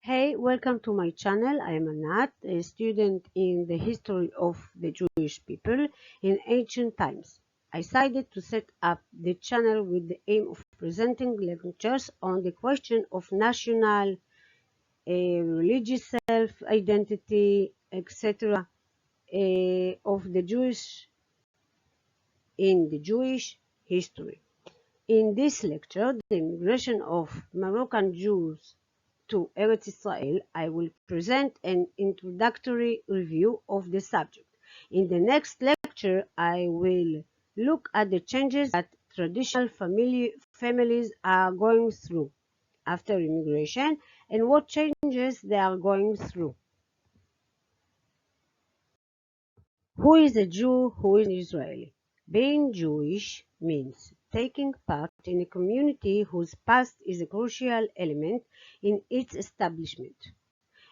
Hey, welcome to my channel. I am Anat, a student in the history of the Jewish people in ancient times. I decided to set up the channel with the aim of presenting lectures on the question of national, religious self-identity, etc. Of the Jewish in the Jewish history. In this lecture, the immigration of Moroccan Jews to Eretz Israel, I will present an introductory review of the subject. In the next lecture, I will look at the changes that traditional families are going through after immigration and what changes they are going through. Who is a Jew? Who is Israeli? Being Jewish means taking part in a community whose past is a crucial element in its establishment.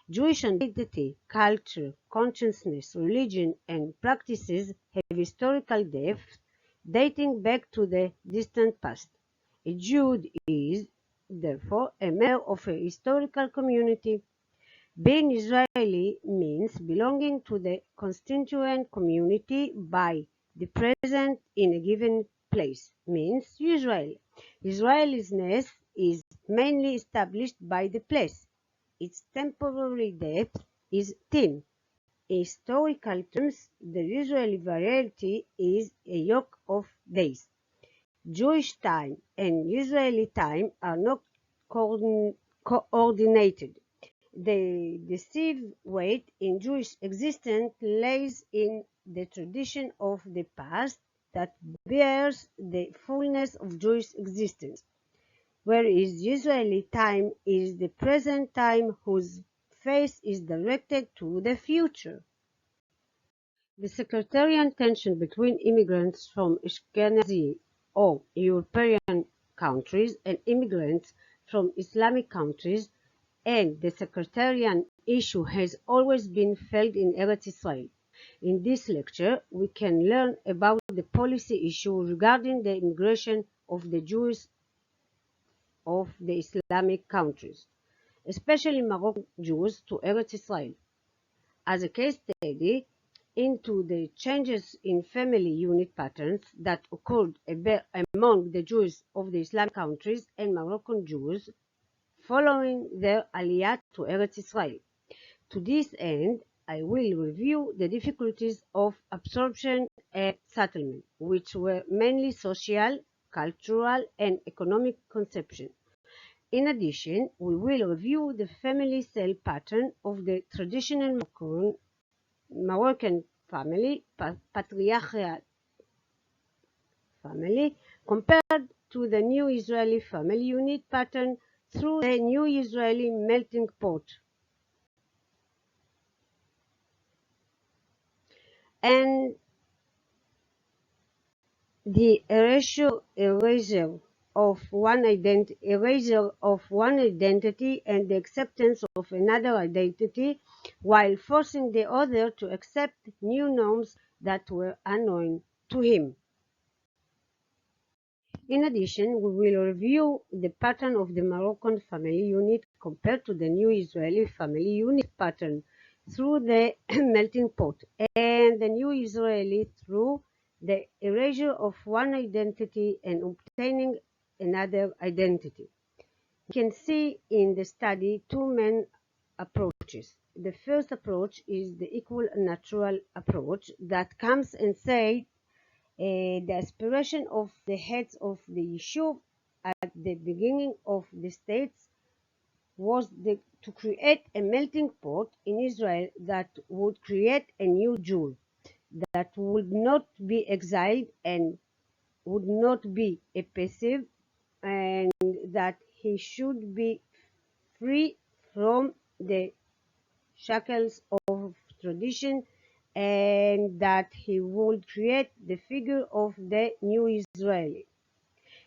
Jewish identity, culture, consciousness, religion, and practices have historical depth dating back to the distant past. A Jew is, therefore, a member of a historical community. Being Israeli means belonging to the constituent community by the present in a given place, means Israel. Israelishness is mainly established by the place. Its temporary depth is thin. In historical terms, the Israeli variety is a yoke of days. Jewish time and Israeli time are not coordinated. The decisive weight in Jewish existence lies in the tradition of the past that bears the fullness of Jewish existence, whereas Israeli time is the present time whose face is directed to the future. The sectarian tension between immigrants from Ashkenazi or European countries and immigrants from Islamic countries and the sectarian issue has always been felt in Eretz Israel. In this lecture, we can learn about the policy issue regarding the immigration of the Jews of the Islamic countries, especially Moroccan Jews, to Eretz Israel. As a case study into the changes in family unit patterns that occurred among the Jews of the Islamic countries and Moroccan Jews following their aliyah to Eretz Israel. To this end, I will review the difficulties of absorption and settlement, which were mainly social, cultural, and economic conceptions. In addition, we will review the family cell pattern of the traditional Moroccan family, patriarchal family, compared to the new Israeli family unit pattern through the new Israeli melting pot. And the erasure of one identity and the acceptance of another identity, while forcing the other to accept new norms that were unknown to him. In addition, we will review the pattern of the Moroccan family unit compared to the new Israeli family unit pattern through the melting pot, and the new Israeli through the erasure of one identity and obtaining another identity. You can see in the study two main approaches. The first approach is the equal natural approach that comes and says the aspiration of the heads of the Yishuv at the beginning of the states was to create a melting pot in Israel that would create a new Jew that would not be exiled and would not be a passive, and that he should be free from the shackles of tradition, and that he would create the figure of the new Israeli.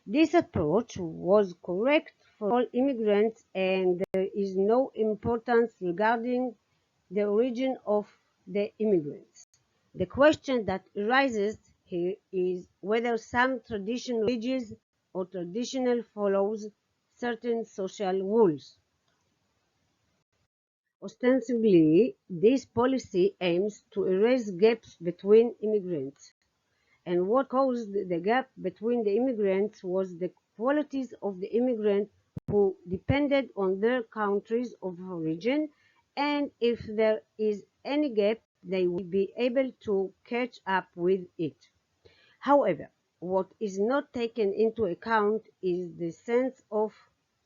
This approach was correct for all immigrants, and there is no importance regarding the origin of the immigrants. The question that arises here is whether some traditional religious or traditional follows certain social rules. Ostensibly, this policy aims to erase gaps between immigrants, and what caused the gap between the immigrants was the qualities of the immigrant who depended on their countries of origin, and if there is any gap, they will be able to catch up with it. However, what is not taken into account is the sense of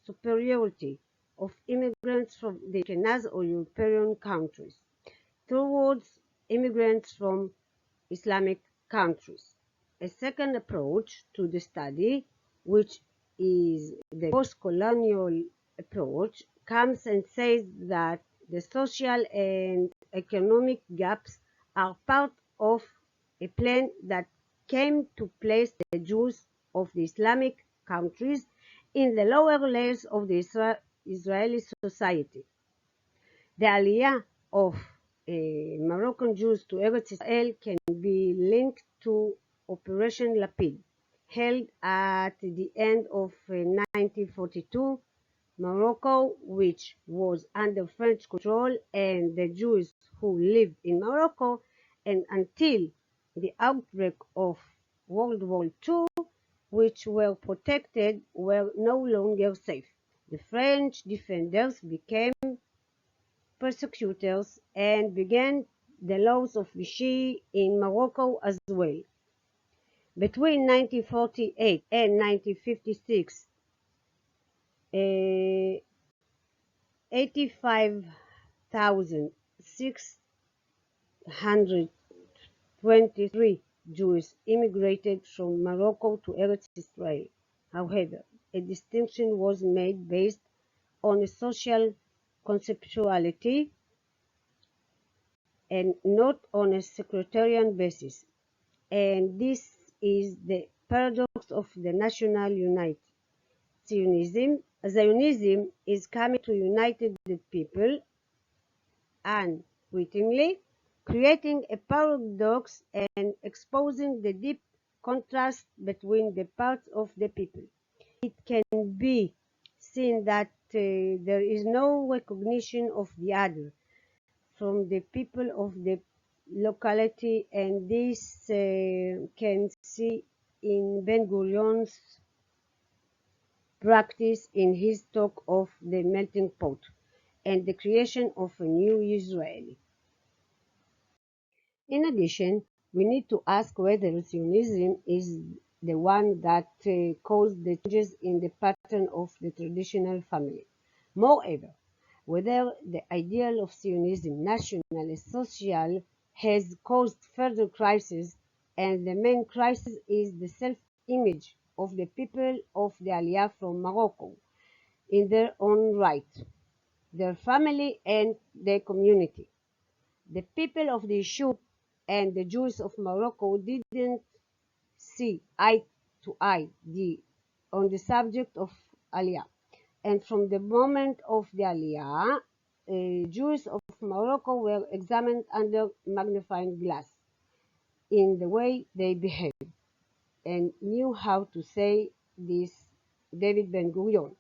superiority of immigrants from the Ashkenaz or European countries towards immigrants from Islamic countries. A second approach to the study, which is the postcolonial approach, comes and says that the social and economic gaps are part of a plan that came to place the Jews of the Islamic countries in the lower layers of the Israeli society. The aliyah of Moroccan Jews to Eretz Israel can be linked to Operation Lapid, held at the end of 1942. Morocco, which was under French control, and the Jews who lived in Morocco, and until the outbreak of World War II, which were protected, were no longer safe. The French defenders became persecutors and began the laws of Vichy in Morocco as well. Between 1948 and 1956, 85,623 Jews immigrated from Morocco to Eretz Israel. However, a distinction was made based on a social conceptuality and not on a sectarian basis. And this is the paradox of the national unity. Zionism is coming to unite the people unwittingly, creating a paradox and exposing the deep contrast between the parts of the people. It can be seen that there is no recognition of the other from the people of the locality, and this can see in Ben-Gurion's practice in his talk of the melting pot and the creation of a new Israeli. In addition, we need to ask whether Zionism is the one that caused the changes in the pattern of the traditional family. Moreover, whether the ideal of Zionism, national and social, has caused further crises, and the main crisis is the self-image of the people of the Aliyah from Morocco in their own right, their family and their community. The people of the Yishuv and the Jews of Morocco didn't see eye to eye on the subject of Aliyah. And from the moment of the Aliyah, Jews of Morocco were examined under magnifying glass in the way they behaved, and knew how to say this. David Ben-Gurion: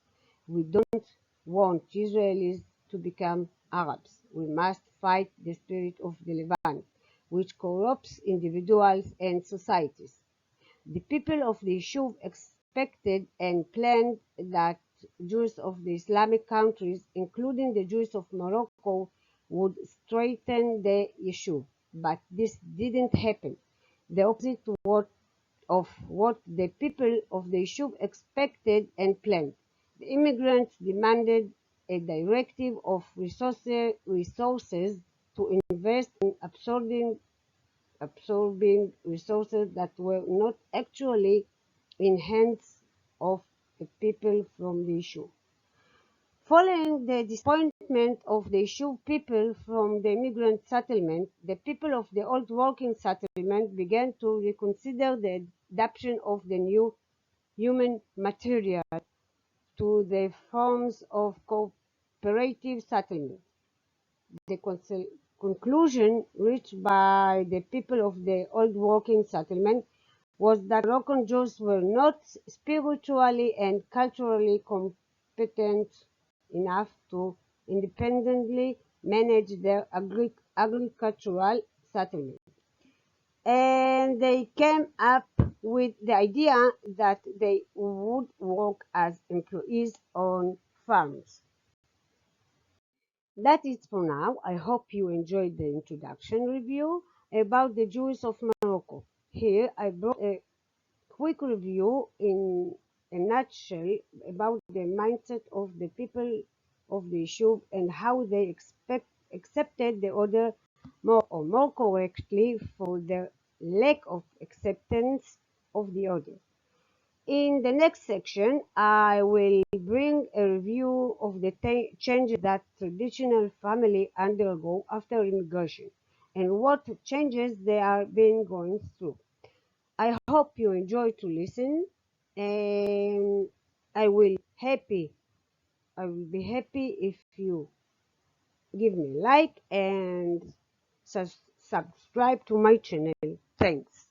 we don't want Israelis to become Arabs. We must fight the spirit of the Levant, which corrupts individuals and societies. The people of the Yishuv expected and planned that Jews of the Islamic countries, including the Jews of Morocco, would strengthen the Yishuv, but this didn't happen. The opposite of what the people of the Yishuv expected and planned. The immigrants demanded a directive of resources to invest in absorbing resources that were not actually in hands of the people from the Yishuv. Following the disappointment of the Yishuv people from the immigrant settlement, the people of the old working settlement began to reconsider the adoption of the new human material to the forms of cooperative settlement. The conclusion reached by the people of the old working settlement was that Moroccan Jews were not spiritually and culturally competent enough to independently manage their agricultural settlement. And they came up with the idea that they would work as employees on farms. That is for now. I hope you enjoyed the introduction review about the Jews of Morocco. Here I brought a quick review in a nutshell about the mindset of the people of the issue and how they accepted the order more or more correctly for the lack of acceptance of the order. In the next section, I will bring a review of the changes that traditional families undergo after immigration and what changes they are been going through. I hope you enjoy to listen, and I will happy I will be happy if you give me a like and subscribe to my channel. Thanks.